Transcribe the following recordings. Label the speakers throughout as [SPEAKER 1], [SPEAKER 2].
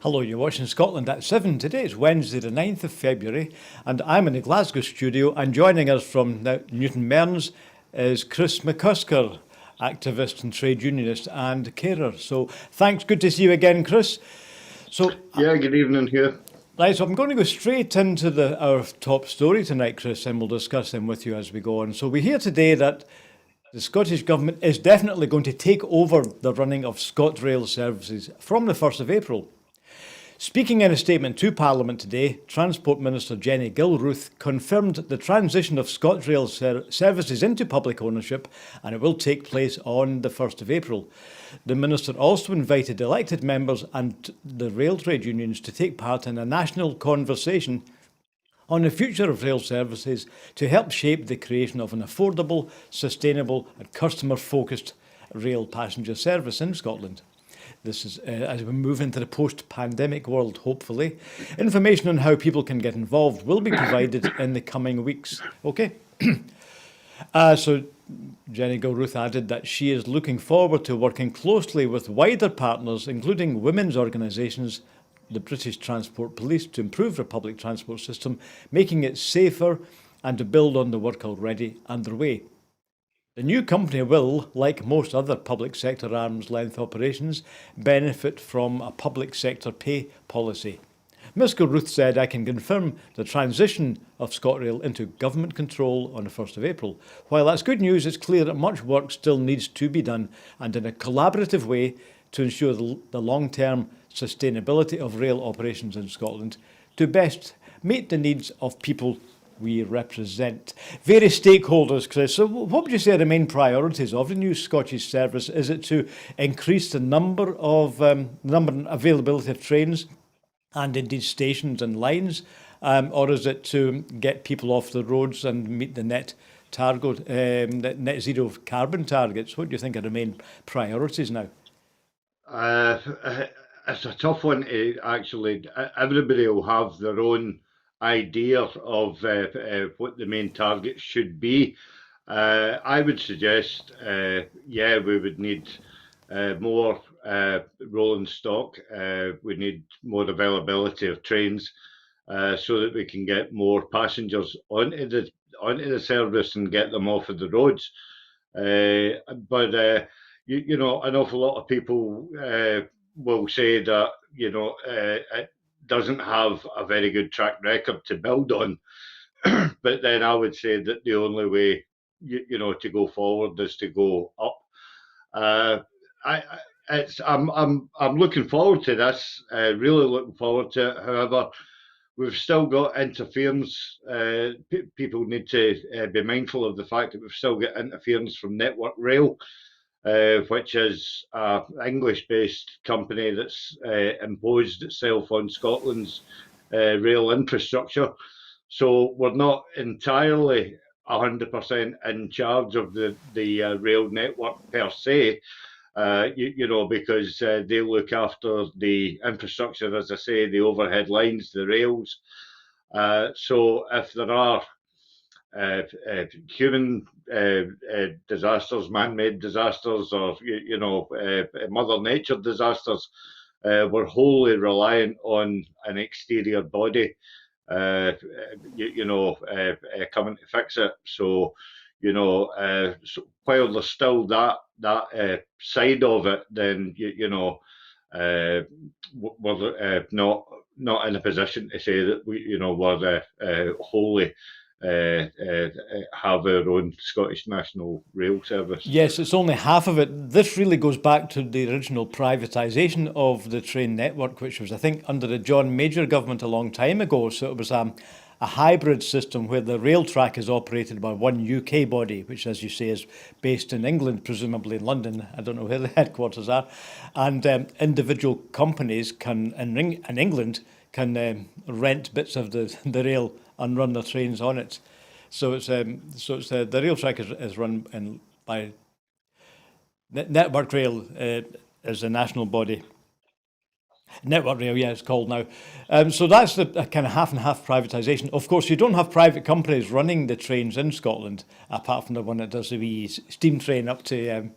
[SPEAKER 1] Hello, you're watching Scotland at 7. Today is Wednesday, the 9th of February, and I'm in the Glasgow studio. And joining us from Newton Mearns is Chris McCusker, activist and trade unionist and carer. So thanks, good to see you again, Chris. So,
[SPEAKER 2] Yeah, good evening here.
[SPEAKER 1] right, so I'm going to go straight into our top story tonight, Chris, and we'll discuss them with you as we go on. So we hear today that the Scottish Government is definitely going to take over the running of ScotRail services from the 1st of April. Speaking in a statement to Parliament today, Transport Minister Jenny Gilruth confirmed the transition of ScotRail services into public ownership, and it will take place on the 1st of April. The Minister also invited elected members and the rail trade unions to take part in a national conversation on the future of rail services to help shape the creation of an affordable, sustainable and customer-focused rail passenger service in Scotland. This is as we move into the post-pandemic world, hopefully. Information on how people can get involved will be provided in the coming weeks. Okay. So Jenny Gilruth added that she is looking forward to working closely with wider partners, including women's organisations, the British Transport Police, to improve the public transport system, making it safer and to build on the work already underway. The new company will, like most other public sector arm's length operations, benefit from a public sector pay policy. Ms Gilruth said, "I can confirm the transition of ScotRail into government control on the 1st of April. While that's good news, it's clear that much work still needs to be done, and in a collaborative way to ensure the long-term sustainability of rail operations in Scotland to best meet the needs of people we represent." Various stakeholders, Chris. So what would you say are the main priorities of the new Scottish service? Is it to increase the number and availability of trains and indeed stations and lines? Or is it to get people off the roads and meet the net zero carbon targets? What do you think are the main priorities now?
[SPEAKER 2] Uh, it's a tough one to actually. Everybody will have their own idea of what the main target should be. I would suggest, we would need more rolling stock. We need more availability of trains so that we can get more passengers onto the service and get them off of the roads. But an awful lot of people will say that it doesn't have a very good track record to build on. But then I would say that the only way to go forward is to go up. I'm looking forward to this. Really looking forward to it. However, we've still got interference. People need to be mindful of the fact that we've still got interference from Network Rail, which is an English-based company that's imposed itself on Scotland's rail infrastructure. So we're not entirely 100% in charge of the rail network per se, because they look after the infrastructure, as I say, the overhead lines, the rails. So if there are human disasters, man-made disasters, or Mother Nature disasters, we're wholly reliant on an exterior body, coming to fix it. So, so while there's still that side of it, then we're not in a position to say that we're wholly have our own Scottish National Rail Service.
[SPEAKER 1] Yes, it's only half of it. This really goes back to the original privatisation of the train network, which was, I think, under the John Major government a long time ago. So it was a hybrid system where the rail track is operated by one UK body, which, as you say, is based in England, presumably in London. I don't know where the headquarters are. And individual companies in England can rent bits of the rail and run their trains on it. So it's the rail track is run by Network Rail as a national body. Network Rail, yeah, it's called now. So that's the kind of half and half privatisation. Of course, you don't have private companies running the trains in Scotland, apart from the one that does the wee steam train up to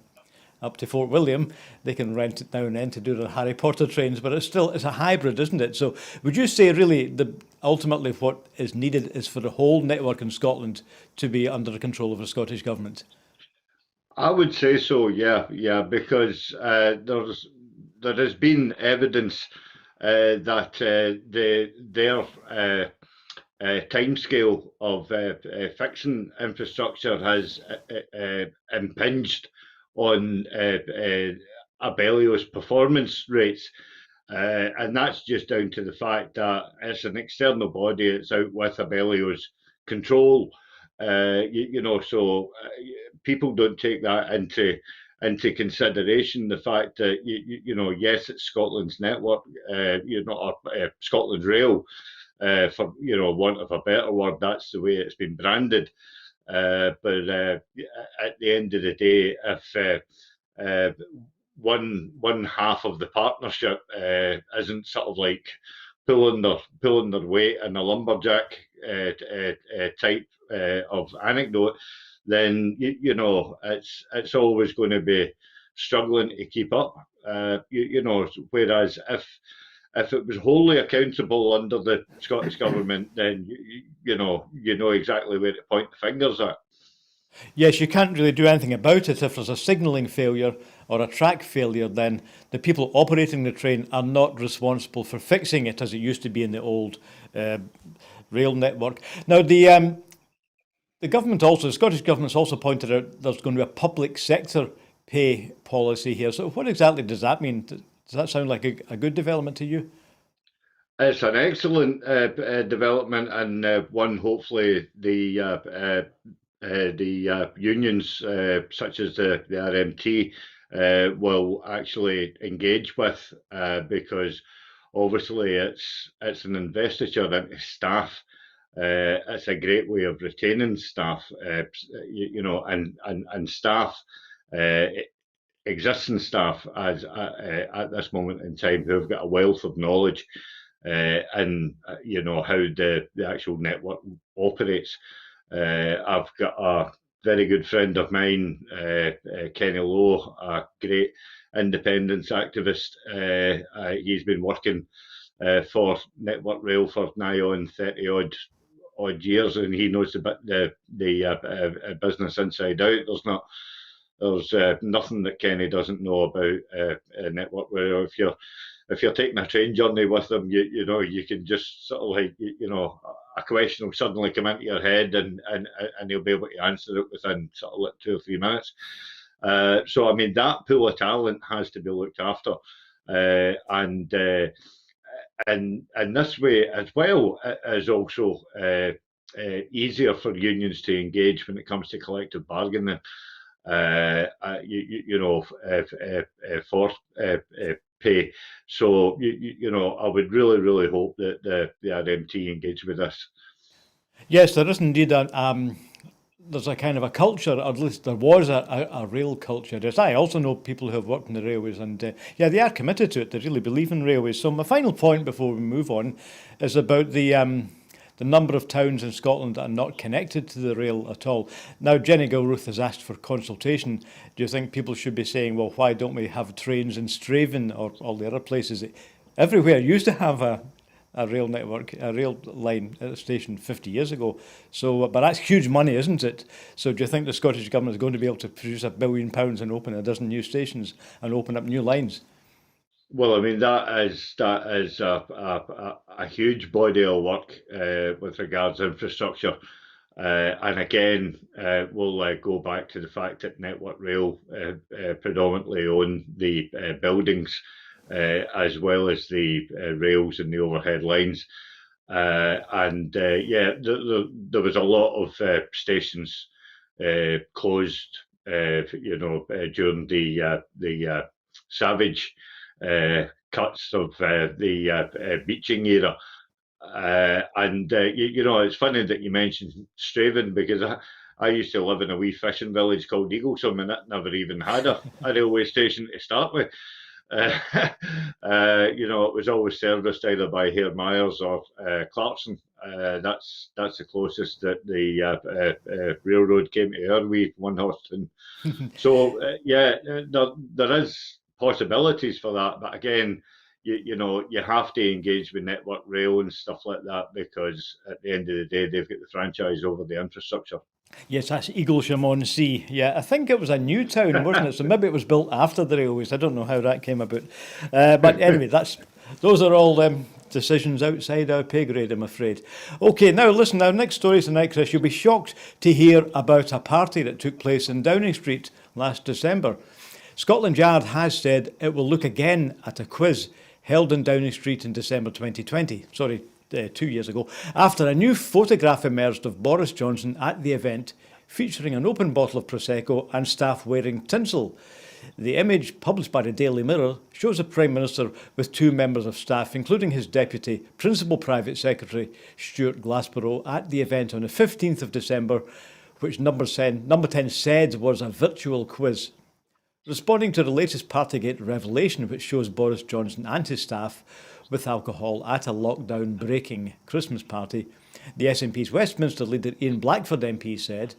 [SPEAKER 1] up to Fort William. They can rent it now and then to do their Harry Potter trains, but it's a hybrid, isn't it? So would you say really ultimately what is needed is for the whole network in Scotland to be under the control of the Scottish Government?
[SPEAKER 2] I would say so, yeah, because there has been evidence that their timescale of fixing infrastructure has impinged on Abellio's performance rates. And that's just down to the fact that it's an external body, it's out with Abellio's control. So people don't take that into consideration. The fact that yes, it's Scotland's network, Scotland's rail, for want of a better word, that's the way it's been branded. But at the end of the day, if one half of the partnership isn't sort of like pulling their weight in a lumberjack type of anecdote, then it's always going to be struggling to keep up. Whereas if it was wholly accountable under the Scottish Government, then you know exactly where to point the fingers at.
[SPEAKER 1] Yes, you can't really do anything about it. If there's a signalling failure or a track failure, then the people operating the train are not responsible for fixing it as it used to be in the old rail network. Now, the Scottish government's also pointed out there's going to be a public sector pay policy here. So what exactly does that mean? Does that sound like a good development to you?
[SPEAKER 2] It's an excellent development, and one hopefully the unions, such as the RMT, will actually engage with, because obviously it's an investiture into staff. It's a great way of retaining staff, and staff, existing staff, as at this moment in time, who have got a wealth of knowledge, and how the actual network operates. I've got a very good friend of mine, Kenny Lowe, a great independence activist. He's been working for Network Rail for nigh on 30 odd years, and he knows the business inside out. There's nothing that Kenny doesn't know about Network Rail. If you're taking a train journey with them, you can just sort of like, a question will suddenly come into your head, and he'll be able to answer it within sort of like 2 or 3 minutes. So I mean, that pool of talent has to be looked after, and this way as well is also easier for unions to engage when it comes to collective bargaining. For pay. So I would really hope that the RMT engage with this.
[SPEAKER 1] Yes, there is indeed there's a kind of a culture, or at least there was a rail culture. Yes, I also know people who have worked in the railways, and they are committed to it. They really believe in railways. So my final point before we move on is about the number of towns in Scotland that are not connected to the rail at all. Now, Jenny Gilruth has asked for consultation. Do you think people should be saying, well, why don't we have trains in Straven or all the other places? Everywhere used to have a rail network, a rail line at a station 50 years ago. So, but that's huge money, isn't it? So do you think the Scottish Government is going to be able to produce £1 billion and open a dozen new stations and open up new lines?
[SPEAKER 2] Well, I mean, that is a huge body of work with regards to infrastructure. And again, we'll go back to the fact that Network Rail predominantly own the buildings, as well as the rails and the overhead lines. There was a lot of stations closed, during the savage cuts of the beaching era. It's funny that you mentioned Straven, because I used to live in a wee fishing village called Eaglesham, and it never even had a railway station to start with. It was always serviced either by Hare Myers or Clarkson. That's the closest that the railroad came to Irwee, one horse. So there is possibilities for that, but again, you have to engage with Network Rail and stuff like that because at the end of the day, they've got the franchise over the infrastructure.
[SPEAKER 1] Yes, that's Eaglesham-on-Sea. Yeah, I think it was a new town, wasn't it? So maybe it was built after the railways. I don't know how that came about. But anyway, those are all decisions outside our pay grade, I'm afraid. Okay, now listen, our next story tonight, Chris. You'll be shocked to hear about a party that took place in Downing Street last December. Scotland Yard has said it will look again at a quiz held in Downing Street in December 2020. 2 years ago, after a new photograph emerged of Boris Johnson at the event, featuring an open bottle of Prosecco and staff wearing tinsel. The image, published by the Daily Mirror, shows the Prime Minister with two members of staff, including his deputy, Principal Private Secretary Stewart Glassborough, at the event on the 15th of December, which Number 10 said was a virtual quiz. Responding to the latest Partygate revelation, which shows Boris Johnson and his staff with alcohol at a lockdown-breaking Christmas party, the SNP's Westminster leader Ian Blackford MP said,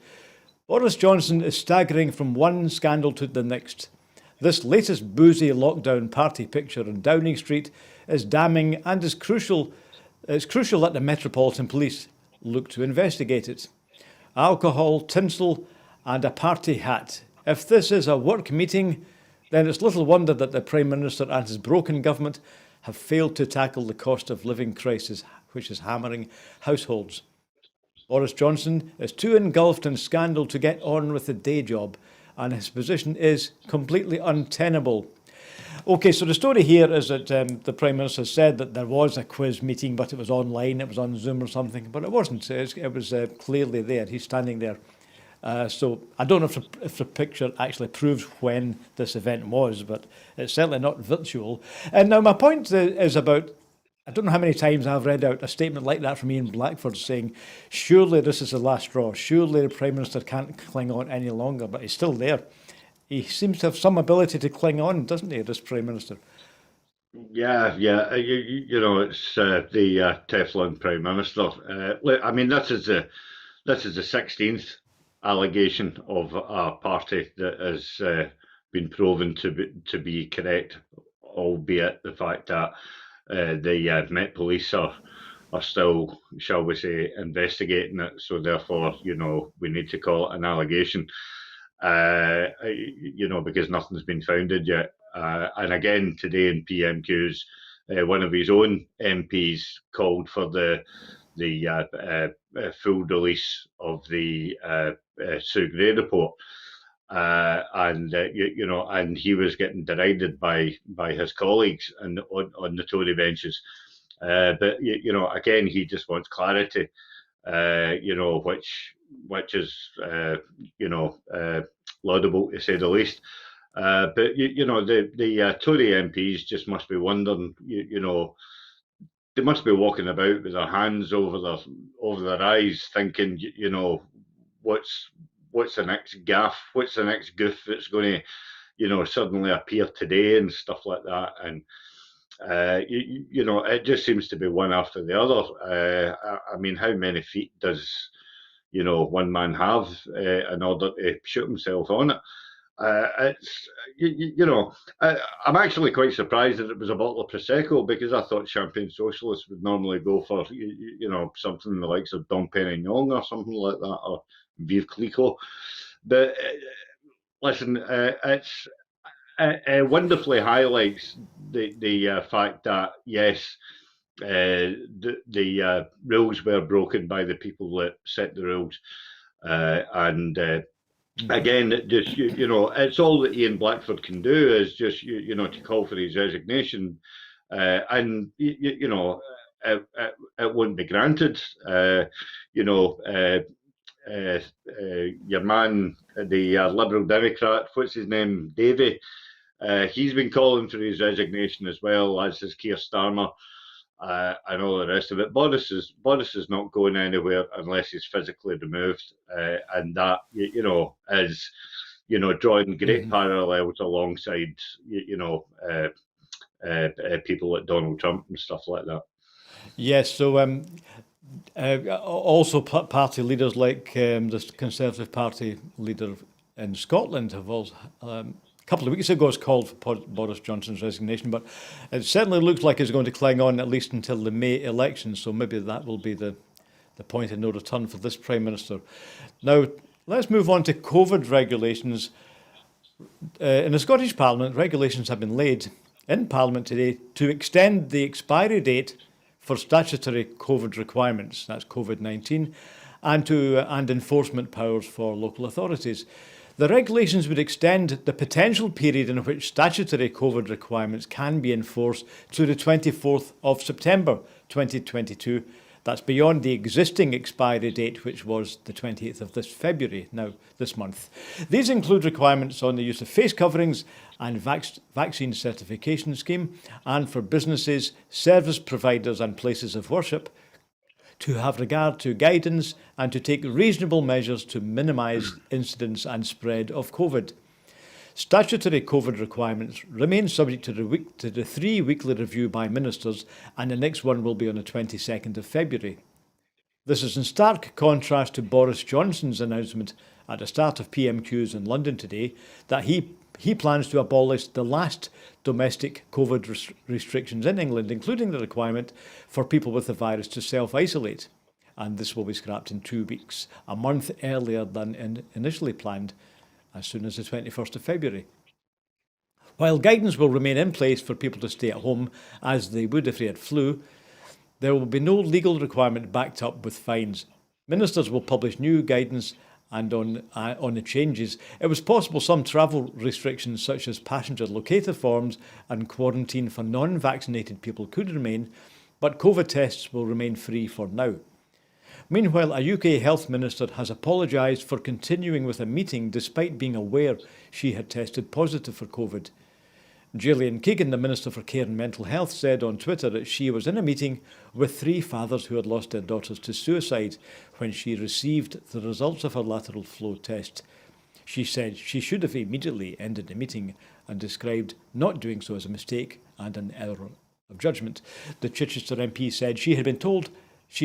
[SPEAKER 1] Boris Johnson is staggering from one scandal to the next. This latest boozy lockdown party picture in Downing Street is damning and is crucial. It's crucial that the Metropolitan Police look to investigate it. Alcohol, tinsel and a party hat. If this is a work meeting, then it's little wonder that the Prime Minister and his broken government have failed to tackle the cost of living crisis, which is hammering households. Boris Johnson is too engulfed in scandal to get on with the day job, and his position is completely untenable. Okay, so the story here is that the Prime Minister said that there was a quiz meeting, but it was online, it was on Zoom or something, but it wasn't. It was clearly there. He's standing there. So I don't know if the picture actually proves when this event was, but it's certainly not virtual. And now my point is about, I don't know how many times I've read out a statement like that from Ian Blackford saying, surely this is the last straw, surely the Prime Minister can't cling on any longer, but he's still there. He seems to have some ability to cling on, doesn't he, this Prime Minister?
[SPEAKER 2] Yeah, yeah. It's the Teflon Prime Minister. I mean, this is the 16th allegation of a party that has been proven to be correct, albeit the fact that the Met Police are still, shall we say, investigating it. So therefore, we need to call it an allegation. Because nothing's been founded yet. And again, today in PMQs, one of his own MPs called for the full release of the Sugray report, and he was getting derided by his colleagues and on the Tory benches. But again, he just wants clarity. Which is laudable to say the least. But the Tory MPs just must be wondering, they must be walking about with their hands over their eyes, thinking, what's the next gaffe, what's the next goof that's going to, suddenly appear today and stuff like that. And it just seems to be one after the other. I mean, how many feet does one man have in order to shoot himself on it? I'm actually quite surprised that it was a bottle of Prosecco, because I thought Champagne Socialists would normally go for something the likes of Dom Perignon or something like that, or Vive Clicquot. But listen, it's wonderfully highlights the fact that yes, the rules were broken by the people that set the rules, and again, just it's all that Ian Blackford can do is just to call for his resignation, and it won't be granted. Your man, the Liberal Democrat, what's his name, Davy. He's been calling for his resignation as well, as has Keir Starmer, and all the rest of it. Boris is not going anywhere unless he's physically removed, and that is drawing great parallels alongside, people like Donald Trump and stuff like that.
[SPEAKER 1] Yes, so also party leaders like the Conservative Party leader in Scotland have also, a couple of weeks ago, has called for Boris Johnson's resignation, but it certainly looks like it's going to cling on at least until the May election, so maybe that will be the point of no return for this Prime Minister. Now, let's move on to COVID regulations. In the Scottish Parliament, regulations have been laid in Parliament today to extend the expiry date for statutory COVID requirements, that's COVID-19, and enforcement powers for local authorities. The regulations would extend the potential period in which statutory COVID requirements can be enforced to the 24th of September 2022. That's beyond the existing expiry date, which was the 28th of this month. These include requirements on the use of face coverings and vaccine certification scheme, and for businesses, service providers and places of worship to have regard to guidance and to take reasonable measures to minimise incidence and spread of COVID. Statutory COVID requirements remain subject to the 3 weekly review by ministers, and the next one will be on the 22nd of February. This is in stark contrast to Boris Johnson's announcement at the start of PMQs in London today that he plans to abolish the last domestic COVID restrictions in England, including the requirement for people with the virus to self-isolate. And this will be scrapped in 2 weeks, a month earlier than initially planned, as soon as the 21st of February. While guidance will remain in place for people to stay at home, as they would if they had flu, there will be no legal requirement backed up with fines. Ministers will publish new guidance and on the changes. It was possible some travel restrictions such as passenger locator forms and quarantine for non-vaccinated people could remain, but COVID tests will remain free for now. Meanwhile, a UK health minister has apologised for continuing with a meeting despite being aware she had tested positive for COVID. Gillian Keegan, the Minister for Care and Mental Health, said on Twitter that she was in a meeting with 3 fathers who had lost their daughters to suicide when she received the results of her lateral flow test. She said she should have immediately ended the meeting and described not doing so as a mistake and an error of judgment. The Chichester MP said she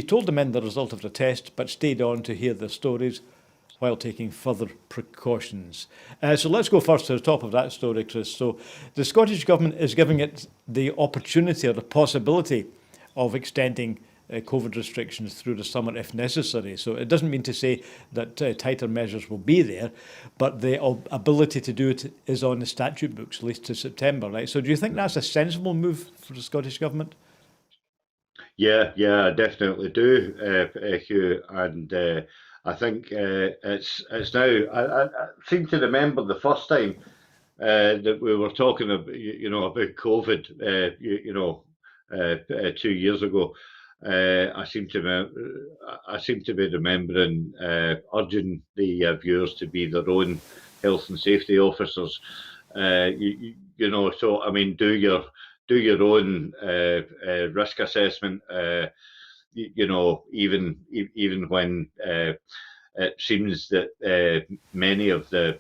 [SPEAKER 1] told the men the result of the test, but stayed on to hear their stories while taking further precautions. So let's go first to the top of that story, Chris. So the Scottish Government is giving it the opportunity or the possibility of extending COVID restrictions through the summer if necessary. So it doesn't mean to say that tighter measures will be there, but the ability to do it is on the statute books, at least to September, right? So do you think that's a sensible move for the Scottish Government?
[SPEAKER 2] Yeah, I definitely do, Hugh, and I think it's now. I seem to remember the first time that we were talking about, about COVID, 2 years ago. I seem to be remembering urging the viewers to be their own health and safety officers. So I mean, do your own risk assessment. Even when it seems that many of the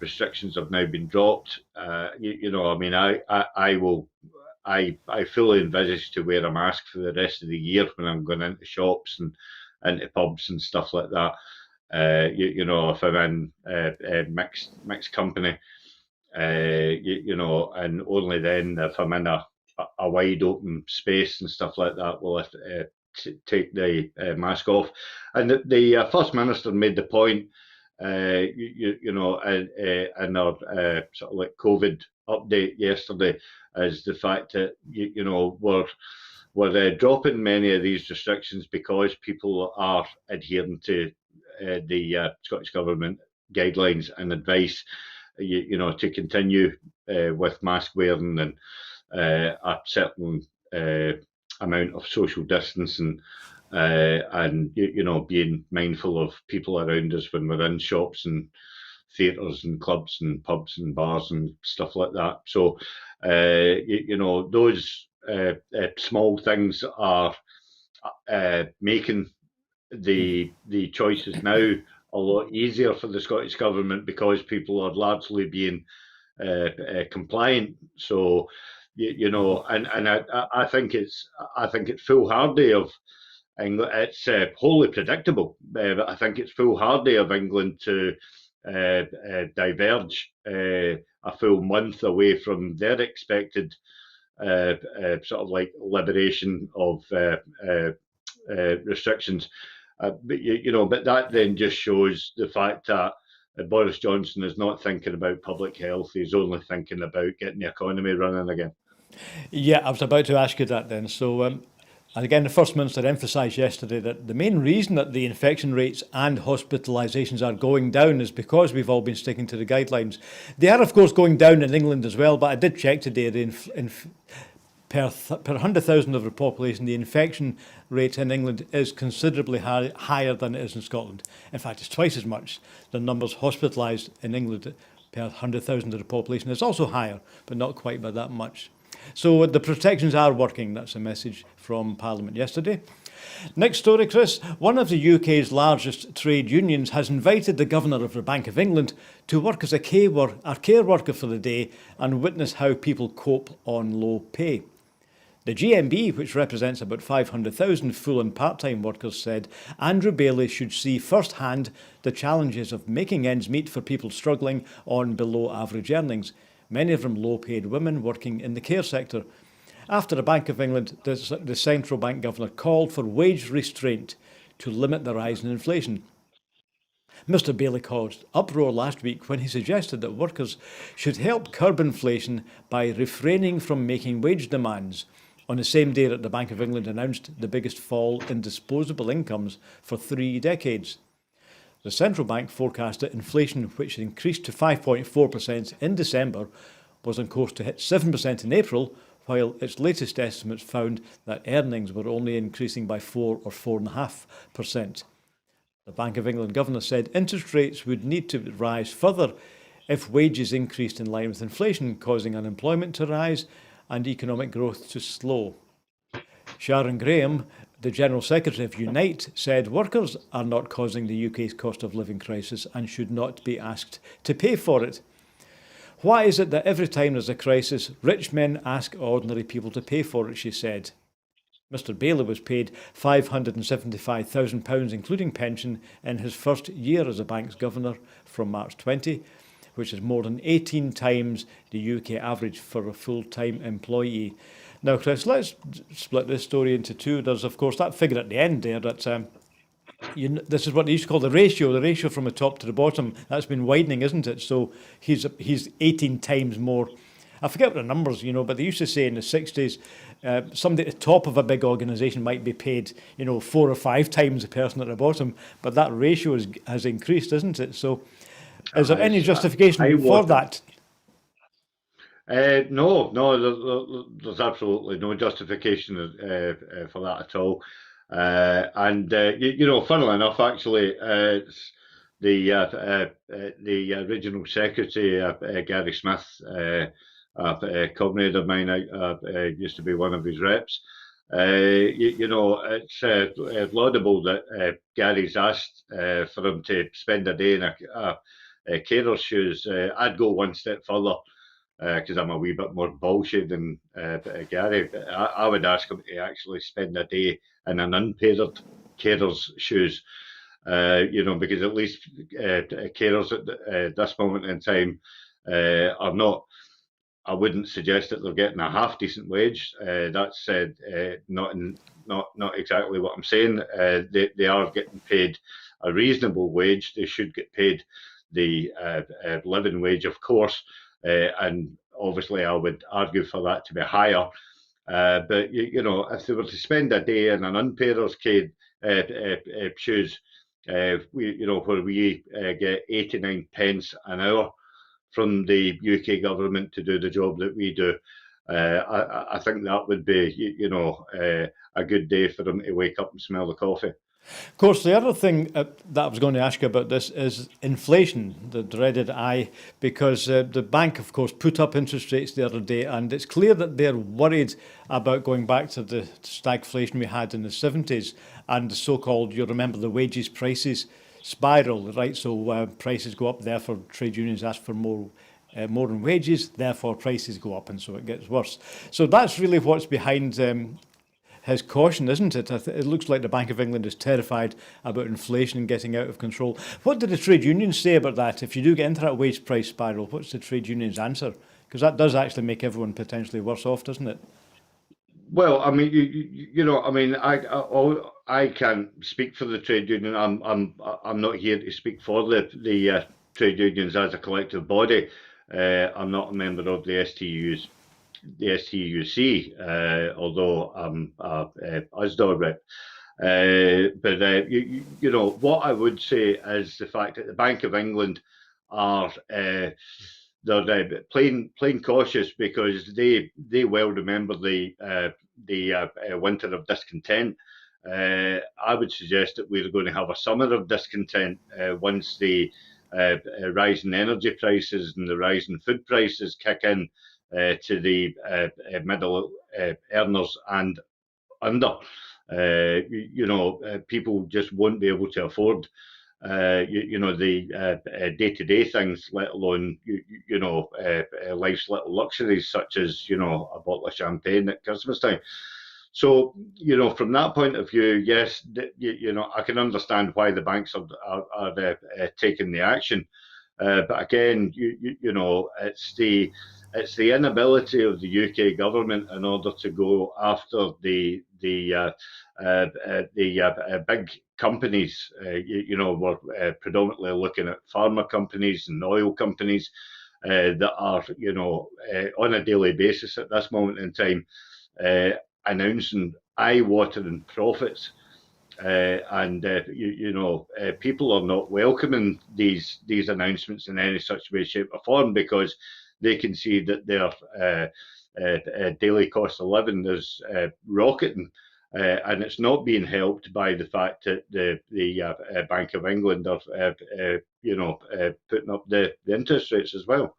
[SPEAKER 2] restrictions have now been dropped. I fully envisage to wear a mask for the rest of the year when I'm going into shops and into pubs and stuff like that. If I'm in mixed company, and only then if I'm in a wide open space and stuff like that will I take the mask off. And the First Minister made the point, in our sort of like COVID update yesterday, is the fact that we're dropping many of these restrictions because people are adhering to the Scottish Government guidelines and advice, to continue with mask wearing and a certain amount of social distancing, and being mindful of people around us when we're in shops and theatres and clubs and pubs and bars and stuff like that. So those small things are making the choices now a lot easier for the Scottish Government because people are largely being compliant. So, and I think it's foolhardy of England. It's wholly predictable, but I think it's foolhardy of England to diverge a full month away from their expected sort of like liberation of restrictions. But that then just shows the fact that Boris Johnson is not thinking about public health. He's only thinking about getting the economy running again.
[SPEAKER 1] Yeah, I was about to ask you that then. So, and again, the First Minister emphasised yesterday that the main reason that the infection rates and hospitalisations are going down is because we've all been sticking to the guidelines. They are, of course, going down in England as well, but I did check today, per 100,000 of the population, the infection rate in England is considerably higher than it is in Scotland. In fact, it's twice as much. The numbers hospitalised in England per 100,000 of the population is also higher, but not quite by that much. So the protections are working. That's a message from Parliament yesterday. Next story, Chris. One of the UK's largest trade unions has invited the Governor of the Bank of England to work as a care worker for the day and witness how people cope on low pay. The GMB, which represents about 500,000 full and part-time workers, said Andrew Bailey should see firsthand the challenges of making ends meet for people struggling on below-average earnings, many of them low-paid women working in the care sector. After the Bank of England, the central bank governor called for wage restraint to limit the rise in inflation. Mr Bailey caused uproar last week when he suggested that workers should help curb inflation by refraining from making wage demands, on the same day that the Bank of England announced the biggest fall in disposable incomes for 3 decades. The central bank forecast that inflation, which increased to 5.4% in December, was on course to hit 7% in April, while its latest estimates found that earnings were only increasing by 4 or 4.5%. The Bank of England governor said interest rates would need to rise further if wages increased in line with inflation, causing unemployment to rise and economic growth to slow. Sharon Graham, the General Secretary of Unite, said workers are not causing the UK's cost of living crisis and should not be asked to pay for it. Why is it that every time there's a crisis, rich men ask ordinary people to pay for it, she said. Mr Bailey was paid £575,000, including pension, in his first year as a bank's governor from March 20, which is more than 18 times the UK average for a full-time employee. Now, Chris, let's split this story into two. There's, of course, that figure at the end there that this is what they used to call the ratio from the top to the bottom. That's been widening, isn't it? So he's 18 times more. I forget what the numbers, but they used to say in the 60s, somebody at the top of a big organisation might be paid, 4 or 5 times the person at the bottom. But that ratio has increased, isn't it? So is there any justification for that?
[SPEAKER 2] No, there's absolutely no justification for that at all. Funnily enough, actually, the original secretary, Gary Smith, a comrade of mine, used to be one of his reps. It's laudable that Gary's asked for him to spend a day in a carer's shoes. I'd go one step further because I'm a wee bit more bullshit than Gary. I would ask him to actually spend a day in an unpaired carer's shoes. Because at least carers at this moment in time are not. I wouldn't suggest that they're getting a half decent wage. That's not exactly what I'm saying. They are getting paid a reasonable wage. They should get paid the living wage, of course, and obviously I would argue for that to be higher. But if they were to spend a day in an unpairer's shoes, where we get 89 pence an hour from the UK government to do the job that we do, I think that would be, a good day for them to wake up and smell the coffee.
[SPEAKER 1] Of course, the other thing that I was going to ask you about this is inflation, the dreaded I, because the bank, of course, put up interest rates the other day, and it's clear that they're worried about going back to the stagflation we had in the 70s and the so-called, you remember, the wages prices spiral, right? So prices go up, therefore trade unions ask for more in wages, therefore prices go up, and so it gets worse. So that's really what's behind his caution, isn't it? It looks like the Bank of England is terrified about inflation getting out of control. What do the trade unions say about that? If you do get into that wage price spiral, what's the trade unions' answer? Because that does actually make everyone potentially worse off, doesn't it?
[SPEAKER 2] Well, I mean, I mean, I can't speak for the trade union. I'm not here to speak for the trade unions as a collective body. I'm not a member of the STUC, although I'm a USDA rep. But what I would say is the fact that the Bank of England are they're plain cautious because they well remember the winter of discontent. I would suggest that we're going to have a summer of discontent once the rise in energy prices and the rise in food prices kick in to the middle earners and under. People just won't be able to afford the day-to-day things, let alone life's little luxuries such as a bottle of champagne at Christmas time. So from that point of view, yes, I can understand why the banks are taking the action, but again, it's the inability of the UK government in order to go after the big companies. We're predominantly looking at pharma companies and oil companies that are, on a daily basis at this moment in time, announcing eye-watering profits. People are not welcoming these announcements in any such way, shape, or form because they can see that their daily cost of living is rocketing, and it's not being helped by the fact that the Bank of England are putting up the interest rates as well.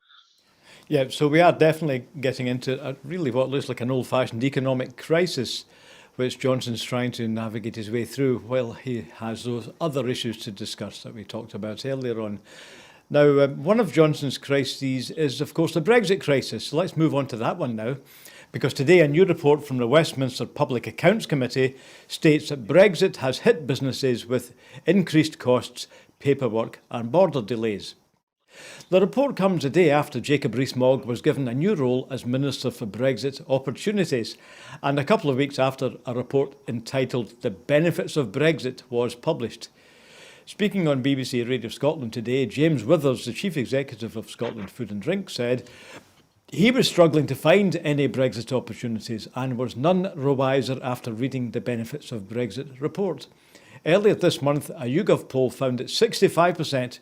[SPEAKER 1] Yeah, so we are definitely getting into really what looks like an old-fashioned economic crisis, which Johnson's trying to navigate his way through while he has those other issues to discuss that we talked about earlier on. Now, one of Johnson's crises is, of course, the Brexit crisis. So let's move on to that one now, because today a new report from the Westminster Public Accounts Committee states that Brexit has hit businesses with increased costs, paperwork and border delays. The report comes a day after Jacob Rees-Mogg was given a new role as Minister for Brexit Opportunities, and a couple of weeks after a report entitled The Benefits of Brexit was published. Speaking on BBC Radio Scotland today, James Withers, the Chief Executive of Scotland Food and Drink, said he was struggling to find any Brexit opportunities and was none the wiser after reading the Benefits of Brexit report. Earlier this month, a YouGov poll found that 65%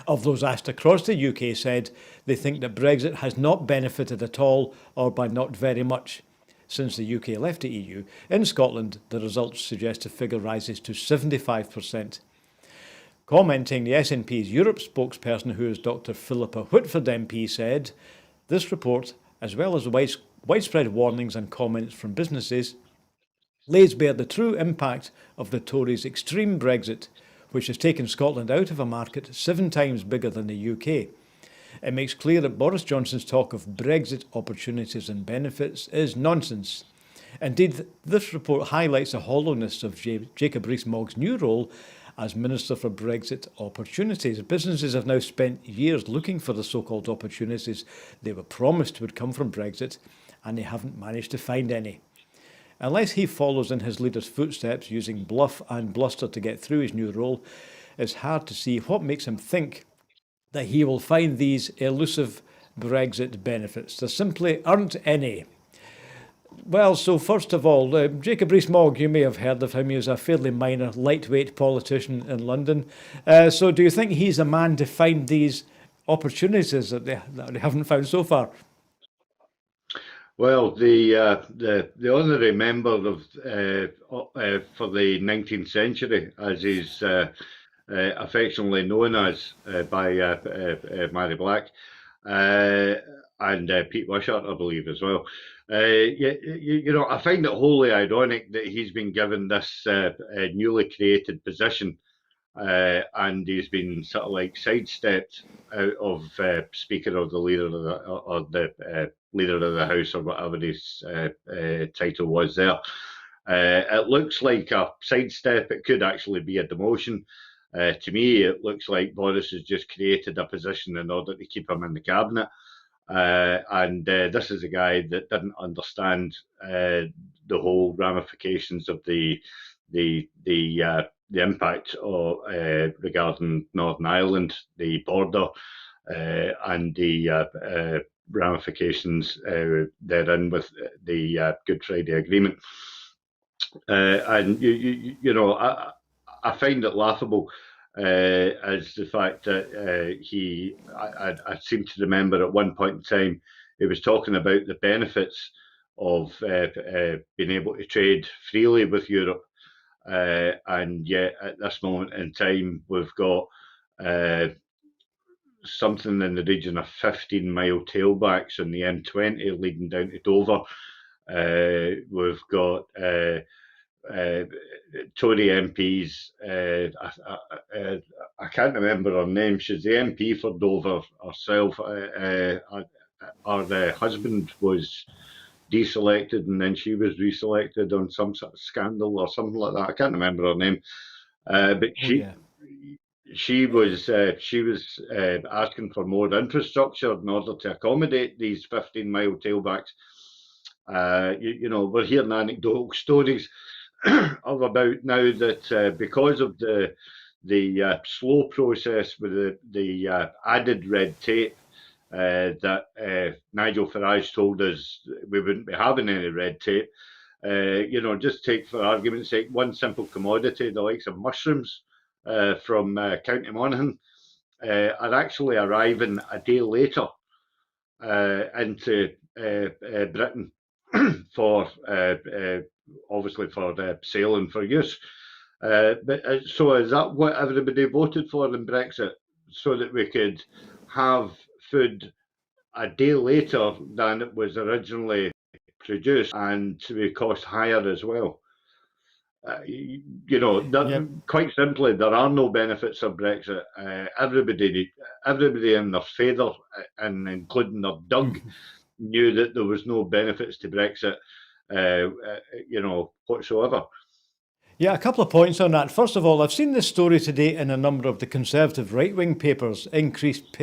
[SPEAKER 1] of those asked across the UK said they think that Brexit has not benefited at all or by not very much since the UK left the EU. In Scotland, the results suggest the figure rises to 75%. Commenting, the SNP's Europe spokesperson, who is Dr Philippa Whitford MP, said, this report, as well as widespread warnings and comments from businesses, lays bare the true impact of the Tories' extreme Brexit, which has taken Scotland out of a market 7 times bigger than the UK. It makes clear that Boris Johnson's talk of Brexit opportunities and benefits is nonsense. Indeed, this report highlights the hollowness of Jacob Rees-Mogg's new role as Minister for Brexit Opportunities. Businesses have now spent years looking for the so-called opportunities they were promised would come from Brexit, and they haven't managed to find any. Unless he follows in his leader's footsteps, using bluff and bluster to get through his new role, it's hard to see what makes him think that he will find these elusive Brexit benefits. There simply aren't any. Well, so first of all, Jacob Rees-Mogg, you may have heard of him. He was a fairly minor, lightweight politician in London. So do you think he's a man to find these opportunities that they haven't found so far?
[SPEAKER 2] Well, the honorary member of for the 19th century, as he's affectionately known as by Mary Black and Pete Wishart, I believe, as well. I find it wholly ironic that he's been given this newly created position and he's been sort of like sidestepped out of Speaker or the leader of the leader of the House or whatever his title was there. It looks like a sidestep. It could actually be a demotion. To me, it looks like Boris has just created a position in order to keep him in the cabinet. And this is a guy that didn't understand the whole ramifications of the impact of, regarding Northern Ireland, the border, and the ramifications therein with the Good Friday Agreement. And you know, I find it laughable as the fact that I seem to remember at one point in time he was talking about the benefits of being able to trade freely with Europe, and yet at this moment in time we've got something in the region of 15-mile tailbacks on the M20 leading down to Dover. We've got Tory MPs. I can't remember her name. She's the MP for Dover herself. Her husband was deselected, and then she was reselected on some sort of scandal or something like that. I can't remember her name, but she was asking for more infrastructure in order to accommodate these 15-mile tailbacks. You know, we're hearing anecdotal stories of about now that because of the slow process with the added red tape, that Nigel Farage told us we wouldn't be having any red tape. You know, just take for argument's sake one simple commodity, the likes of mushrooms from County Monaghan, are actually arriving a day later into Britain for obviously for sale and for use. But so is that what everybody voted for in Brexit, so that we could have food a day later than it was originally produced and to be cost higher as well? You know, quite simply, there are no benefits of Brexit. Everybody in their feather, and including their Doug, knew that there was no benefits to Brexit, you know, whatsoever.
[SPEAKER 1] Yeah, a couple of points on that. First of all, I've seen this story today in a number of the Conservative right-wing papers: increased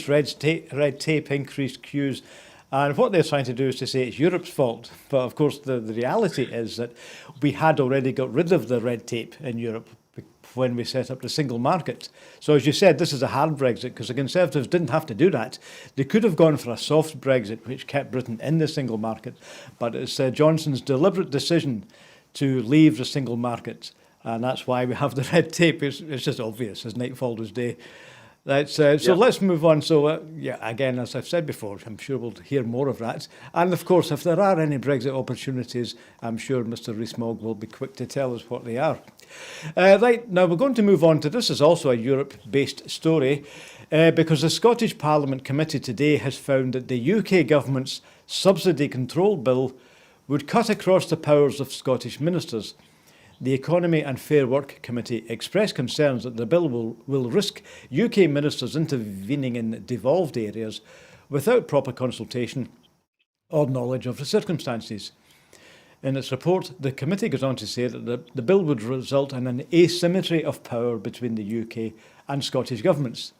[SPEAKER 1] red tape, increased queues. And what they're trying to do is to say it's Europe's fault. But of course, the reality is that we had already got rid of the red tape in Europe when we set up the single market. So as you said, this is a hard Brexit because the Conservatives didn't have to do that. They could have gone for a soft Brexit, which kept Britain in the single market. But it's Johnson's deliberate decision to leave the single market. And that's why we have the red tape. It's just obvious as night follows day. So let's move on. So, again, as I've said before, I'm sure we'll hear more of that. And, of course, if there are any Brexit opportunities, I'm sure Mr Rees-Mogg will be quick to tell us what they are. Right, now we're going to move on to this is also a Europe-based story because the Scottish Parliament Committee today has found that the UK government's subsidy control bill would cut across the powers of Scottish ministers. The Economy and Fair Work Committee expressed concerns that the bill will risk UK ministers intervening in devolved areas without proper consultation or knowledge of the circumstances. In its report, the committee goes on to say that the bill would result in an asymmetry of power between the UK and Scottish governments.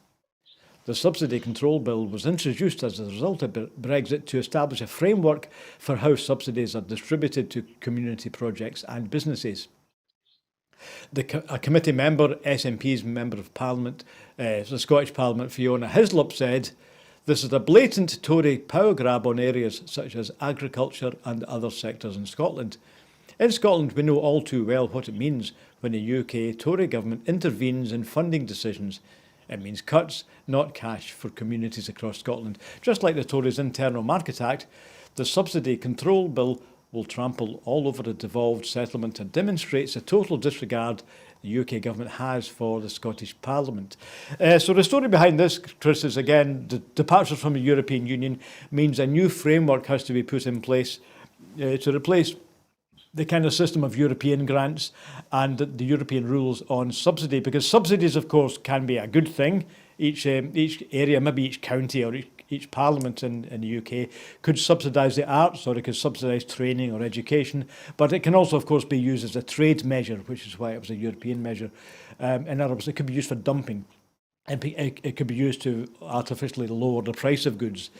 [SPEAKER 1] The subsidy control bill was introduced as a result of Brexit to establish a framework for how subsidies are distributed to community projects and businesses. A committee member, SNP's Member of Parliament, the Scottish Parliament, Fiona Hislop, said, "This is a blatant Tory power grab on areas such as agriculture and other sectors in Scotland. In Scotland, we know all too well what it means when a UK Tory government intervenes in funding decisions. It means cuts, not cash, for communities across Scotland. Just like the Tories' Internal Market Act, the subsidy control bill will trample all over the devolved settlement and demonstrates the total disregard the UK government has for the Scottish Parliament." So the story behind this, Chris, is again, the departure from the European Union means a new framework has to be put in place to replace the kind of system of European grants and the European rules on subsidy, because subsidies, of course, can be a good thing. Each area, maybe each county or each parliament in the UK could subsidise the arts, or it could subsidise training or education, but it can also, of course, be used as a trade measure, which is why it was a European measure. In other words, it could be used for dumping. It could be used to artificially lower the price of goods.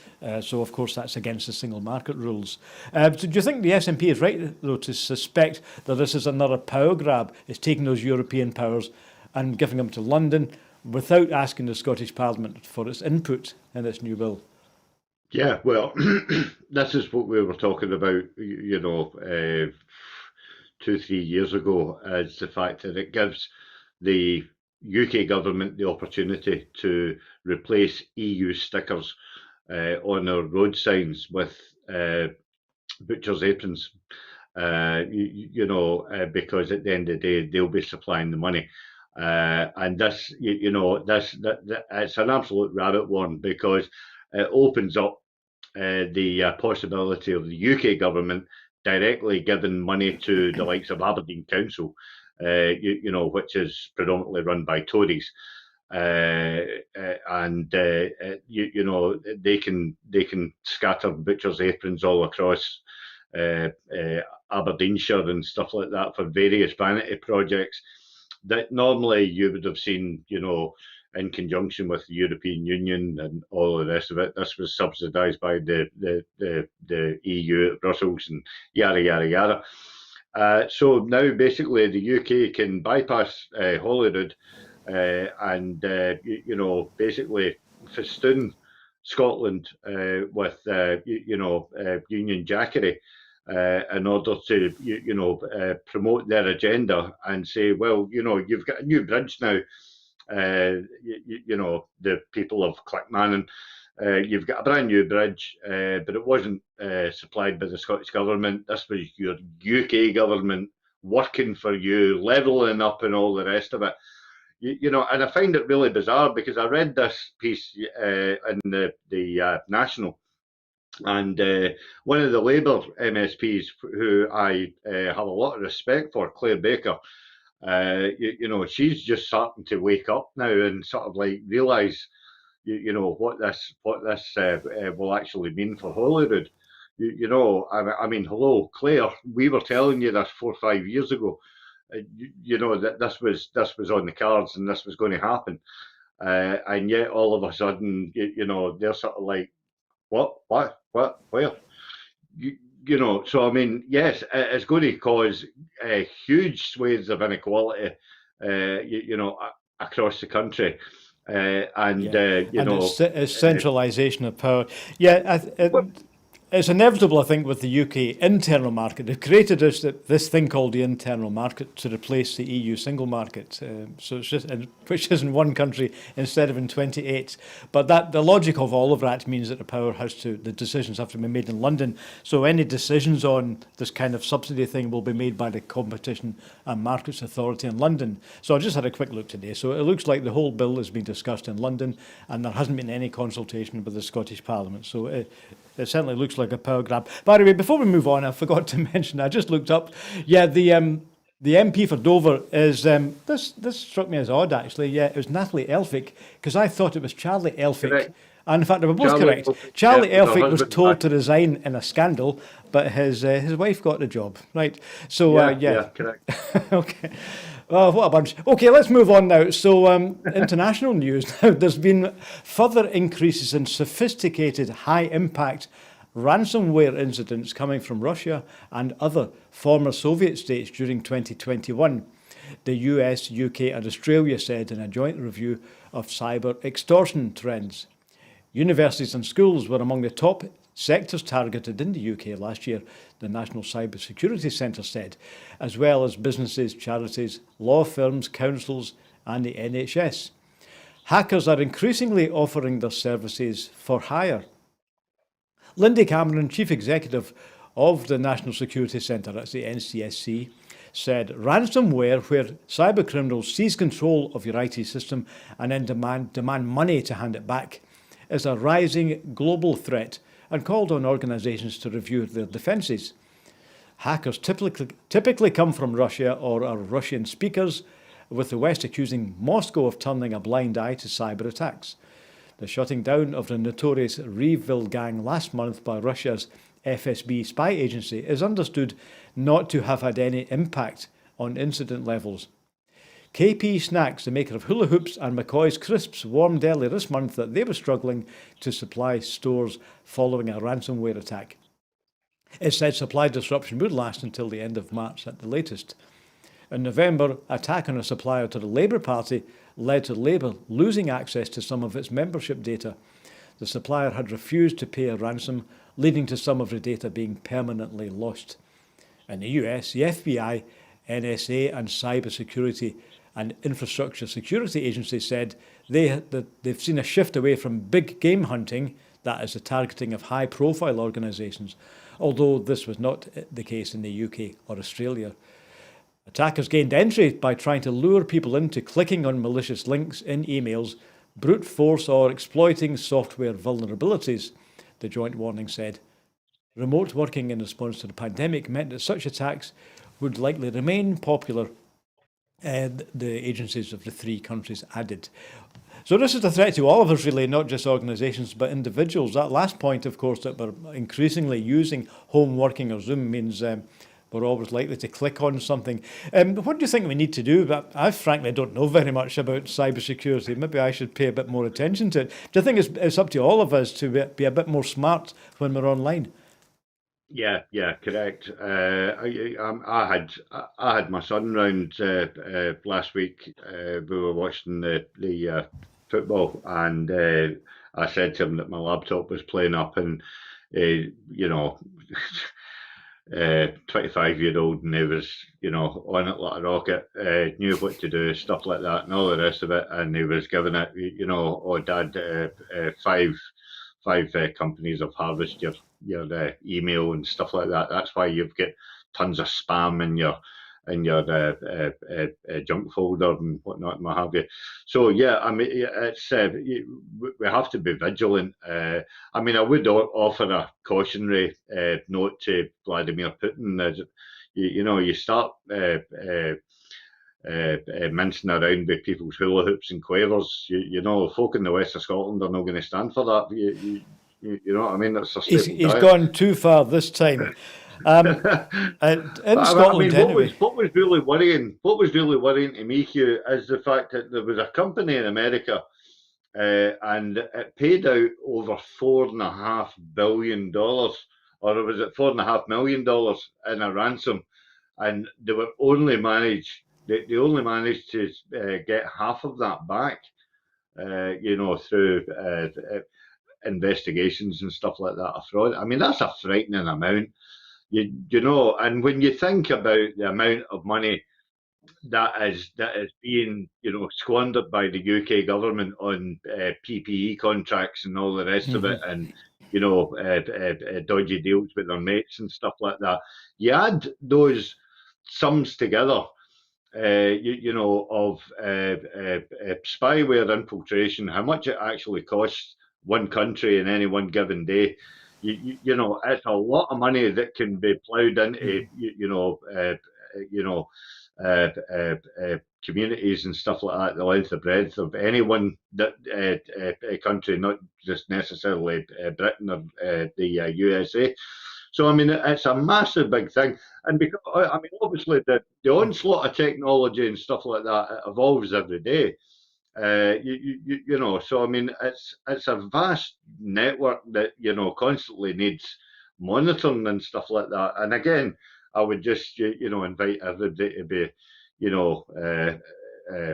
[SPEAKER 1] So, of course, that's against the single market rules. So do you think the SNP is right, though, to suspect that this is another power grab? It's taking those European powers and giving them to London without asking the Scottish Parliament for its input in its new bill?
[SPEAKER 2] Yeah, well, this is what we were talking about, 2-3 years ago, is the fact that it gives the UK government the opportunity to replace EU stickers on our road signs with butcher's aprons. Because at the end of the day, they'll be supplying the money. And this, it's an absolute rabbit warren, because it opens up the possibility of the UK government directly giving money to the likes of Aberdeen Council, which is predominantly run by Tories. And they can scatter butchers' aprons all across Aberdeenshire and stuff like that for various vanity projects that normally you would have seen, in conjunction with the European Union and all the rest of it. This was subsidised by the EU at Brussels and yada, yada, yada. So now basically the UK can bypass Holyrood and, basically festoon Scotland with, Union Jackery in order to, promote their agenda and say, well, you've got a new bridge now. The people of Clackmannan, you've got a brand new bridge, but it wasn't supplied by the Scottish Government. This was your UK government working for you, levelling up and all the rest of it. And I find it really bizarre, because I read this piece in the National, and one of the Labour MSPs, who I have a lot of respect for, Claire Baker, she's just starting to wake up now and sort of like realise, what this will actually mean for Holyrood. I mean, hello, Claire, we were telling you this 4 or 5 years ago. That this was on the cards and this was going to happen, and yet all of a sudden, they're sort of like, what, where? So I mean, yes, it's going to cause huge swathes of inequality, across the country,
[SPEAKER 1] it's centralisation of power. It's inevitable, I think, with the UK internal market. They've created this thing called the internal market to replace the EU single market. So it's just, which is in one country instead of in 28. But the logic of all of that means that the decisions have to be made in London. So any decisions on this kind of subsidy thing will be made by the Competition and Markets Authority in London. So I just had a quick look today. So it looks like the whole bill is being discussed in London, and there hasn't been any consultation with the Scottish Parliament. So it certainly looks like a power grab. By the way, before we move on, I forgot to mention, I just looked up, the MP for Dover is, this struck me as odd actually, it was Natalie Elphick, because I thought it was Charlie Elphick. Correct. And in fact, they were both correct. Charlie Elphick was told to resign in a scandal, but his wife got the job, right? So,
[SPEAKER 2] correct.
[SPEAKER 1] Okay. Oh, what a bunch. Okay, let's move on now. So, international news. Now, there's been further increases in sophisticated, high-impact ransomware incidents coming from Russia and other former Soviet states during 2021. The US, UK and Australia said in a joint review of cyber extortion trends. Universities and schools were among the top sectors targeted in the UK last year, the National Cyber Security Centre said, as well as businesses, charities, law firms, councils and the NHS. Hackers are increasingly offering their services for hire. Lindy Cameron, Chief Executive of the National Security Centre, that's the NCSC, said ransomware, where cybercriminals seize control of your IT system and then demand money to hand it back, is a rising global threat, and called on organisations to review their defences. Hackers typically come from Russia or are Russian speakers, with the West accusing Moscow of turning a blind eye to cyber attacks. The shutting down of the notorious Reville gang last month by Russia's FSB spy agency is understood not to have had any impact on incident levels. KP Snacks, the maker of hula hoops and McCoy's crisps, warned earlier this month that they were struggling to supply stores following a ransomware attack. It said supply disruption would last until the end of March at the latest. In November, attack on a supplier to the Labour Party led to Labour losing access to some of its membership data. The supplier had refused to pay a ransom, leading to some of the data being permanently lost. In the US, the FBI, NSA and Cybersecurity and Infrastructure Security Agency said they've seen a shift away from big game hunting, that is the targeting of high-profile organisations, although this was not the case in the UK or Australia. Attackers gained entry by trying to lure people into clicking on malicious links in emails, brute force or exploiting software vulnerabilities, the joint warning said. Remote working in response to the pandemic meant that such attacks would likely remain popular, the agencies of the three countries added. So this is a threat to all of us, really, not just organisations, but individuals. That last point, of course, that we're increasingly using home working or Zoom means we're always likely to click on something. What do you think we need to do? But I frankly don't know very much about cybersecurity. Maybe I should pay a bit more attention to it. Do you think it's up to all of us to be a bit more smart when we're online?
[SPEAKER 2] Yeah, correct. I had my son round last week. We were watching the football, and I said to him that my laptop was playing up, and 25-year-old, and he was, on it like a rocket, knew what to do, stuff like that, and all the rest of it. And he was giving it, oh, Dad, five companies have harvested your email and stuff like that. That's why you've got tons of spam in your junk folder and whatnot, and what have you. So yeah, I mean, it's we have to be vigilant. I mean, I would offer a cautionary note to Vladimir Putin. You start mincing around with people's hula hoops and quavers. Folk in the west of Scotland are not going to stand for that. You know what I mean? That's a
[SPEAKER 1] he's gone too far this time. In Scotland, anyway.
[SPEAKER 2] What was really worrying to me, Hugh, is the fact that there was a company in America, and it paid out over $4.5 billion, or was it $4.5 million in a ransom, and they only managed to get half of that back, through investigations and stuff like that of fraud. I mean, that's a frightening amount. And when you think about the amount of money that is being squandered by the UK government on PPE contracts and all the rest of it, and dodgy deals with their mates and stuff like that, you add those sums together, of spyware infiltration, how much it actually costs one country in any one given day. It's a lot of money that can be ploughed into, communities and stuff like that, the length and breadth of any one country, not just necessarily Britain or the USA. So, I mean, it's a massive big thing. And because, I mean, obviously the onslaught of technology and stuff like that evolves every day. So I mean, it's a vast network that constantly needs monitoring and stuff like that. And again, I would just invite everybody to be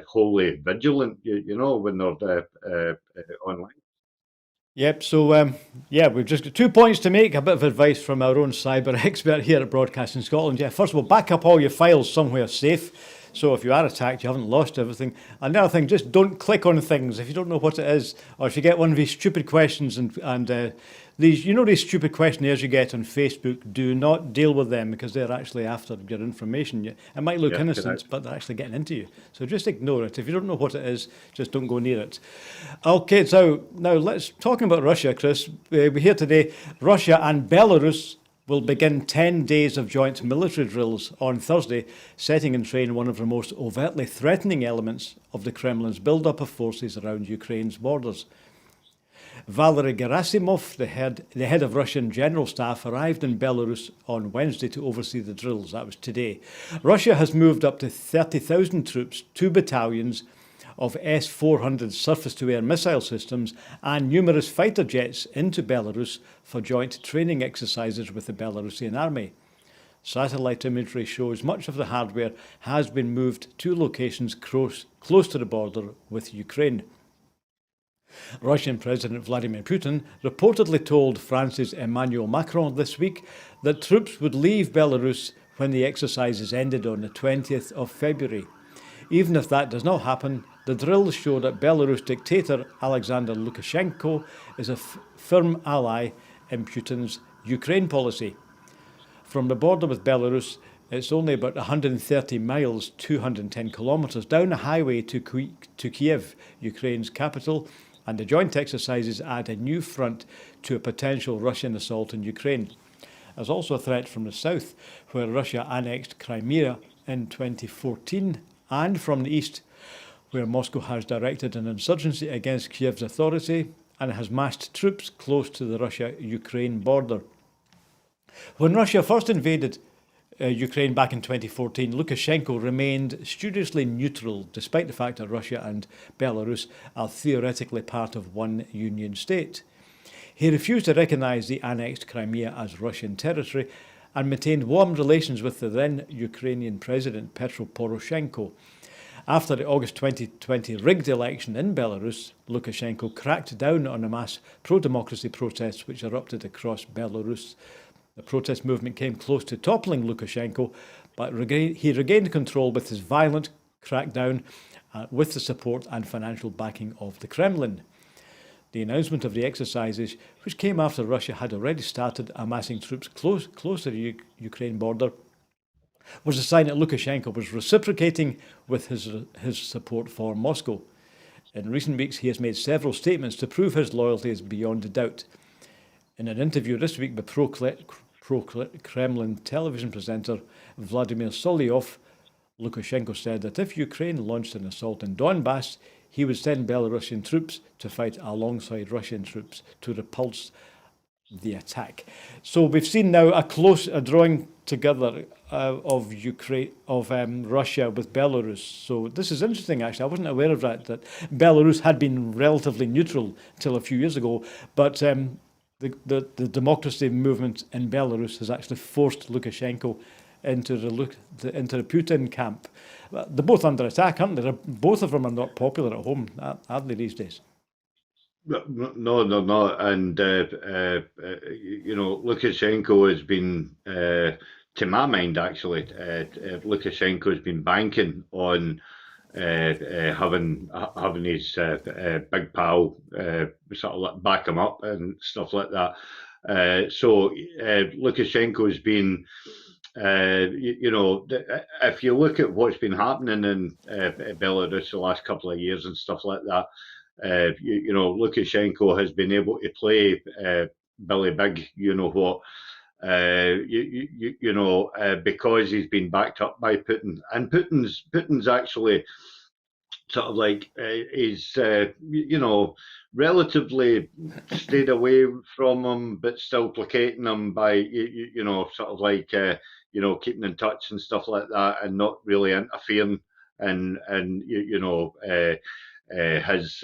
[SPEAKER 2] wholly vigilant, when they're online.
[SPEAKER 1] Yep, so we've just got 2 points to make, a bit of advice from our own cyber expert here at Broadcasting Scotland. Yeah, first of all, back up all your files somewhere safe. So if you are attacked, you haven't lost everything. And the other thing, just don't click on things if you don't know what it is, or if you get one of these stupid questions and these stupid questionnaires you get on Facebook, do not deal with them, because they're actually after your information. It might look innocent, but they're actually getting into you. So just ignore it. If you don't know what it is, just don't go near it. Okay, so now let's talking about Russia, Chris. We hear today Russia and Belarus, will begin 10 days of joint military drills on Thursday, setting in train one of the most overtly threatening elements of the Kremlin's build-up of forces around Ukraine's borders. Valery Gerasimov, the head of Russian General Staff, arrived in Belarus on Wednesday to oversee the drills. That was today. Russia has moved up to 30,000 troops, 2 battalions of S-400 surface-to-air missile systems and numerous fighter jets into Belarus for joint training exercises with the Belarusian army. Satellite imagery shows much of the hardware has been moved to locations close to the border with Ukraine. Russian President Vladimir Putin reportedly told France's Emmanuel Macron this week that troops would leave Belarus when the exercises ended on the 20th of February. Even if that does not happen, the drills show that Belarus dictator Alexander Lukashenko is a firm ally in Putin's Ukraine policy. From the border with Belarus, it's only about 130 miles, 210 kilometres, down a highway to Kiev, Ukraine's capital, and the joint exercises add a new front to a potential Russian assault in Ukraine. There's also a threat from the south, where Russia annexed Crimea in 2014, and from the east, where Moscow has directed an insurgency against Kiev's authority and has massed troops close to the Russia-Ukraine border. When Russia first invaded Ukraine back in 2014, Lukashenko remained studiously neutral, despite the fact that Russia and Belarus are theoretically part of one union state. He refused to recognise the annexed Crimea as Russian territory and maintained warm relations with the then Ukrainian President Petro Poroshenko. After the August 2020 rigged election in Belarus, Lukashenko cracked down on the mass pro-democracy protests which erupted across Belarus. The protest movement came close to toppling Lukashenko, but he regained control with his violent crackdown with the support and financial backing of the Kremlin. The announcement of the exercises, which came after Russia had already started amassing troops close to the Ukraine border, was a sign that Lukashenko was reciprocating with his support for Moscow. In recent weeks, he has made several statements to prove his loyalty is beyond a doubt. In an interview this week with pro-Kremlin television presenter Vladimir Solyov, Lukashenko said that if Ukraine launched an assault in Donbass, he would send Belarusian troops to fight alongside Russian troops to repulse the attack. So we've seen now a drawing together of Russia with Belarus. So this is interesting, actually. I wasn't aware of that Belarus had been relatively neutral until a few years ago, but the democracy movement in Belarus has actually forced Lukashenko into the Putin camp. They're both under attack, aren't they? Both of them are not popular at home, are they, these days?
[SPEAKER 2] No, they're not. And, Lukashenko has been, to my mind, actually, Lukashenko has been banking on having his big pal sort of back him up and stuff like that. So Lukashenko has been, if you look at what's been happening in Belarus the last couple of years and stuff like that, Lukashenko has been able to play Billy Big, because he's been backed up by Putin, and Putin's actually sort of like is relatively stayed away from him, but still placating him by sort of like keeping in touch and stuff like that, and not really interfering and his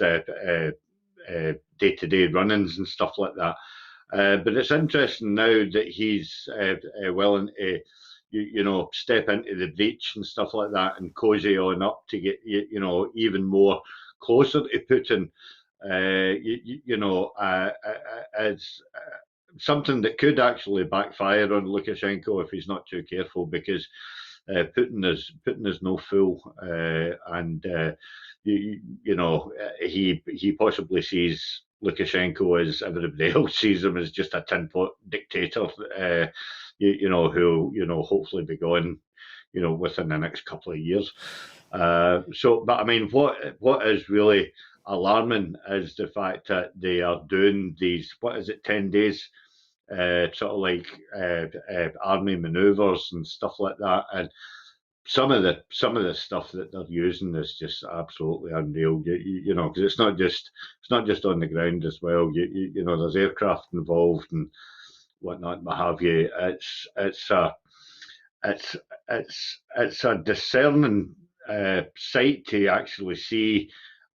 [SPEAKER 2] day-to-day runnings and stuff like that. But it's interesting now that he's willing to, step into the breach and stuff like that and cozy on up to get, even more closer to Putin. It's something that could actually backfire on Lukashenko if he's not too careful, because Putin is no fool, and he possibly sees Lukashenko as everybody else sees him, as just a tin pot dictator, who hopefully be gone, within the next couple of years. But I mean, what is really alarming is the fact that they are doing these, 10 days sort of like army manoeuvres and stuff like that. And some of the stuff that they're using is just absolutely unreal. You know, because it's not just on the ground as well. You know, there's aircraft involved and whatnot, what have you. It's it's a discerning sight to actually see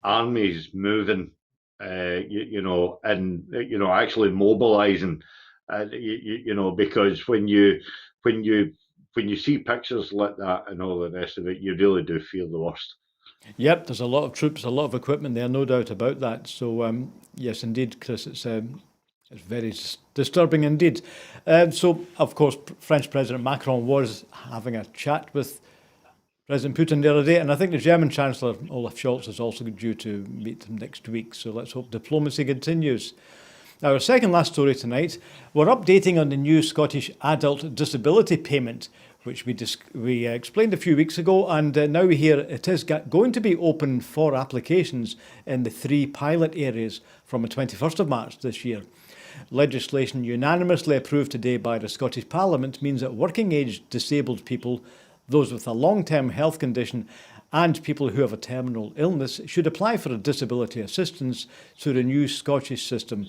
[SPEAKER 2] armies moving, you know, and you know actually mobilising, you know, because when you when you see pictures like that and all the rest of it, you really do feel the worst.
[SPEAKER 1] Yep, there's a lot of troops, a lot of equipment there, no doubt about that. So, yes, indeed, Chris, it's very disturbing indeed. So, of course, French President Macron was having a chat with President Putin the other day, and I think the German Chancellor Olaf Scholz is also due to meet him next week. So let's hope diplomacy continues. Now, our second last story tonight, we're updating on the new Scottish adult disability payment, which we explained a few weeks ago, and now we hear it is going to be open for applications in the 3 pilot areas from the 21st of March this year. Legislation unanimously approved today by the Scottish Parliament means that working age disabled people, those with a long-term health condition and people who have a terminal illness should apply for a disability assistance through the new Scottish system.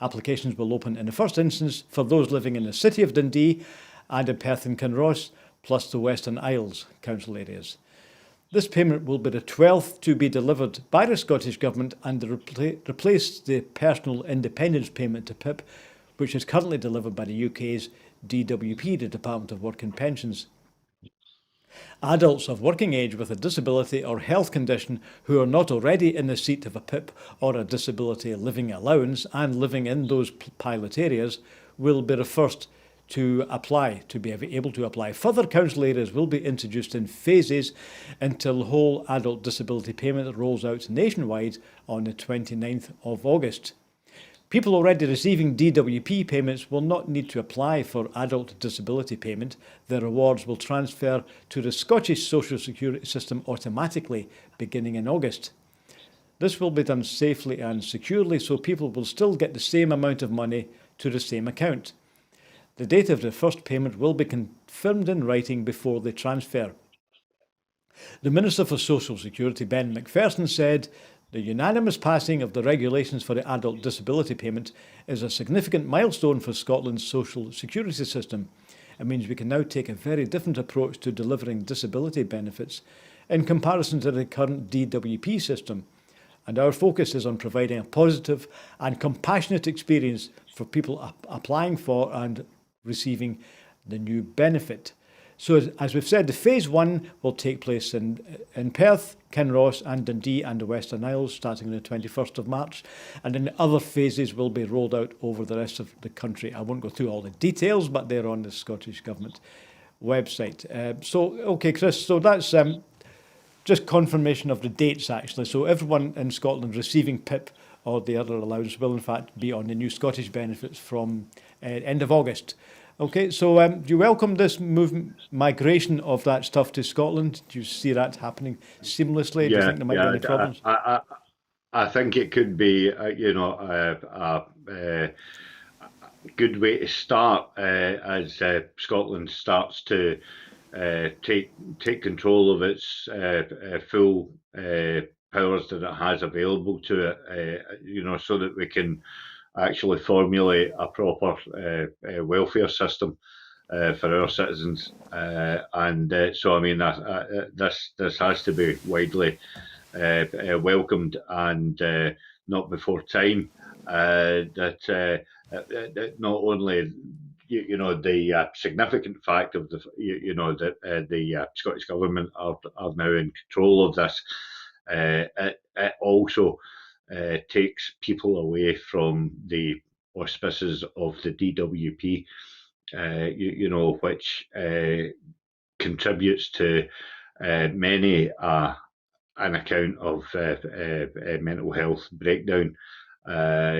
[SPEAKER 1] Applications will open in the first instance for those living in the city of Dundee and in Perth and Kinross, plus the Western Isles council areas. This payment will be the 12th to be delivered by the Scottish Government and replace the Personal Independence Payment to PIP, which is currently delivered by the UK's DWP, the Department of Work and Pensions. Adults of working age with a disability or health condition who are not already in the seat of a PIP or a disability living allowance and living in those pilot areas will be the first to apply, to be able to apply. Further council areas will be introduced in phases until whole adult disability payment rolls out nationwide on the 29th of August. People already receiving DWP payments will not need to apply for adult disability payment. Their rewards will transfer to the Scottish social security system automatically beginning in August. This will be done safely and securely, so people will still get the same amount of money to the same account. The date of the first payment will be confirmed in writing before the transfer. The Minister for Social Security, Ben McPherson, said the unanimous passing of the regulations for the adult disability payment is a significant milestone for Scotland's social security system. It means we can now take a very different approach to delivering disability benefits in comparison to the current DWP system. And our focus is on providing a positive and compassionate experience for people applying for and receiving the new benefit. So, as we've said, the phase 1 will take place in Perth, Kinross and Dundee and the Western Isles starting on the 21st of March. And then the other phases will be rolled out over the rest of the country. I won't go through all the details, but they're on the Scottish Government website. Okay, Chris, so that's just confirmation of the dates, actually. So everyone in Scotland receiving PIP or the other allowance will, in fact, be on the new Scottish benefits from end of August. Okay, so do you welcome this migration of that stuff to Scotland? Do you see that happening seamlessly? Do you think there might be any problems?
[SPEAKER 2] I think it could be, you know, a good way to start as Scotland starts to take control of its full powers that it has available to it, you know, so that we can actually formulate a proper welfare system for our citizens. So, I mean, this has to be widely welcomed and not before time. That not only you know the significant fact of the that the Scottish Government are now in control of this, it also takes people away from the auspices of the DWP, you know, which contributes to many an account of mental health breakdown,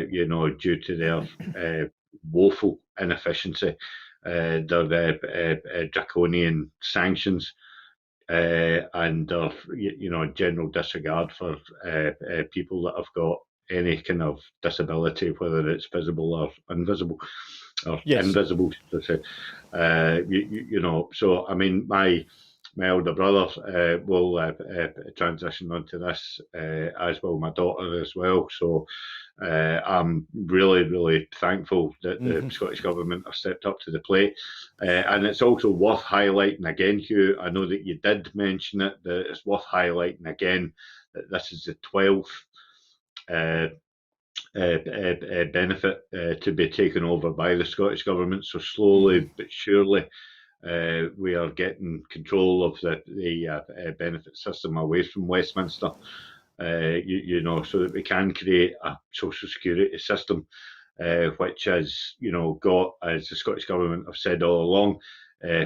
[SPEAKER 2] you know, due to their woeful inefficiency, their draconian sanctions, and their, you know, general disregard for people that have got any kind of disability, whether it's visible or invisible. or
[SPEAKER 1] Yes.
[SPEAKER 2] invisible, should I say. So I mean, my elder brother will transition onto this, as will my daughter as well. So I'm really, really thankful that the Scottish Government have stepped up to the plate. And it's also worth highlighting again, Hugh, I know that you did mention it, but it's worth highlighting again that this is the 12th benefit to be taken over by the Scottish Government. So slowly but surely, we are getting control of the benefit system away from Westminster. So that we can create a social security system, which has, got, as the Scottish Government have said all along,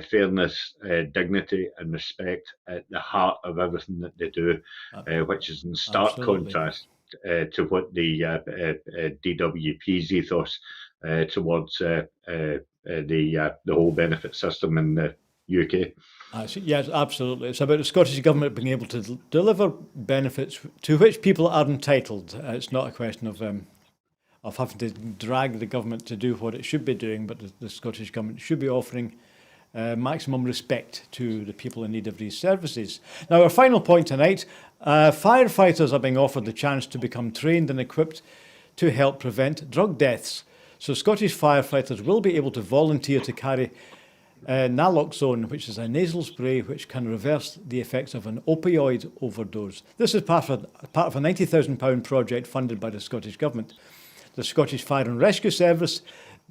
[SPEAKER 2] fairness, dignity, and respect at the heart of everything that they do, which is in stark contrast to what the DWP's ethos towards the whole benefit system in the UK.
[SPEAKER 1] Yes, absolutely. It's about the Scottish Government being able to deliver benefits to which people are entitled. It's not a question of having to drag the government to do what it should be doing, but the Scottish Government should be offering maximum respect to the people in need of these services. Now, our final point tonight, firefighters are being offered the chance to become trained and equipped to help prevent drug deaths. So Scottish firefighters will be able to volunteer to carry naloxone, which is a nasal spray which can reverse the effects of an opioid overdose. This is part of a £90,000 project funded by the Scottish Government. The Scottish Fire and Rescue Service,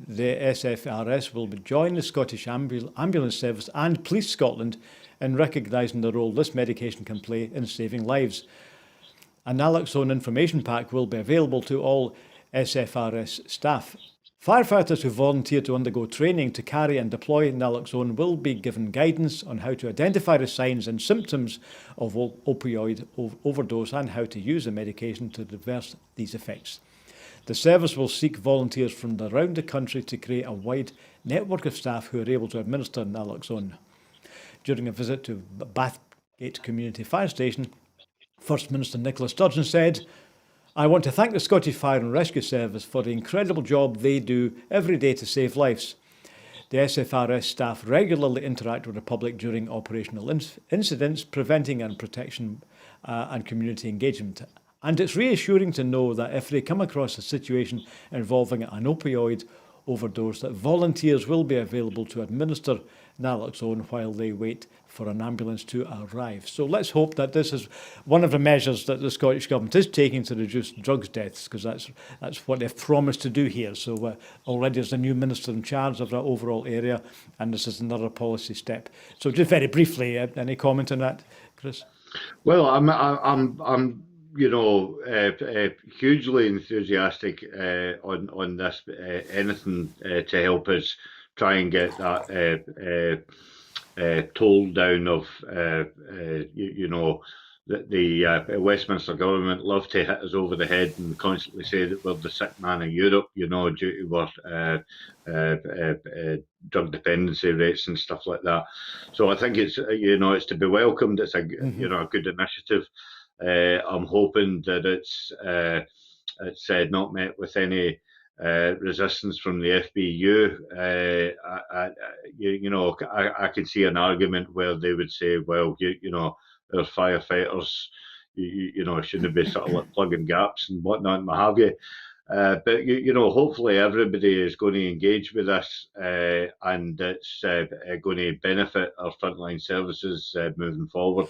[SPEAKER 1] the SFRS, will join the Scottish Ambulance Service and Police Scotland in recognising the role this medication can play in saving lives. A naloxone information pack will be available to all SFRS staff. Firefighters who volunteer to undergo training to carry and deploy naloxone will be given guidance on how to identify the signs and symptoms of opioid overdose and how to use the medication to reverse these effects. The service will seek volunteers from around the country to create a wide network of staff who are able to administer naloxone. During a visit to Bathgate Community Fire Station, First Minister Nicola Sturgeon said, "I want to thank the Scottish Fire and Rescue Service for the incredible job they do every day to save lives. The SFRS staff regularly interact with the public during operational incidents, preventing and protection and community engagement. And it's reassuring to know that if they come across a situation involving an opioid overdose, that volunteers will be available to administer naloxone while they wait for an ambulance to arrive." So let's hope that this is one of the measures that the Scottish Government is taking to reduce drugs deaths, because that's what they've promised to do here. So already there's a new minister in charge of that overall area, and this is another policy step. So just very briefly, any comment on that, Chris?
[SPEAKER 2] Well, I'm hugely enthusiastic on this. Anything to help us try and get that toll down of that the Westminster Government love to hit us over the head and constantly say that we're the sick man of Europe, due to our drug dependency rates and stuff like that. So I think it's it's to be welcomed. It's a a good initiative. I'm hoping that it's not met with any resistance from the FBU. I can see an argument where they would say, well, our firefighters, shouldn't be sort of like plugging gaps and whatnot and what have you. But hopefully everybody is going to engage with this, and it's going to benefit our frontline services moving forward.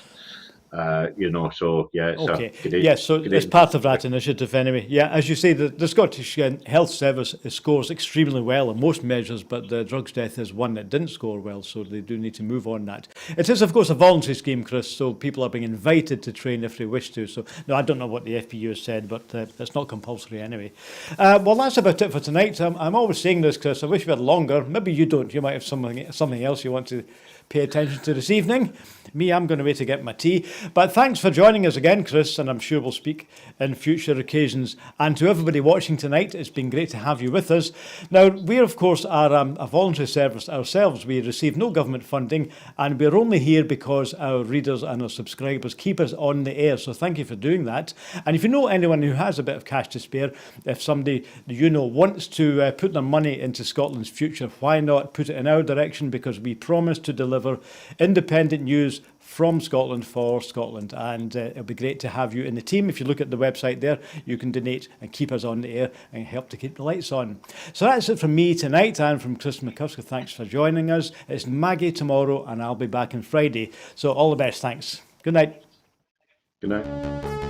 [SPEAKER 2] So yeah, it's
[SPEAKER 1] okay.
[SPEAKER 2] Great,
[SPEAKER 1] yes, so it's part of that initiative anyway. Yeah, as you say, the Scottish Health Service scores extremely well on most measures, but the drugs death is one that didn't score well, so they do need to move on that. It is, of course, a voluntary scheme, Chris, so people are being invited to train if they wish to. So, no, I don't know what the FPU has said, but it's not compulsory anyway. Well, that's about it for tonight. I'm always saying this, Chris. I wish we had longer. Maybe you don't. You might have something else you want to pay attention to this evening. Me, I'm going away to get my tea. But thanks for joining us again, Chris, and I'm sure we'll speak in future occasions. And to everybody watching tonight, it's been great to have you with us. Now, we, of course, are a voluntary service ourselves. We receive no government funding, and we're only here because our readers and our subscribers keep us on the air. So thank you for doing that. And if you know anyone who has a bit of cash to spare, if somebody you know wants to put their money into Scotland's future, why not put it in our direction? Because we promise to deliver independent news from Scotland for Scotland, and it'll be great to have you in the team. If you look at the website there, you can donate and keep us on the air and help to keep the lights on. So that's it from me tonight, and from Chris McCusker. Thanks for joining us. It's Maggie tomorrow, and I'll be back on Friday. So all the best. Thanks. Good night.
[SPEAKER 2] Good night.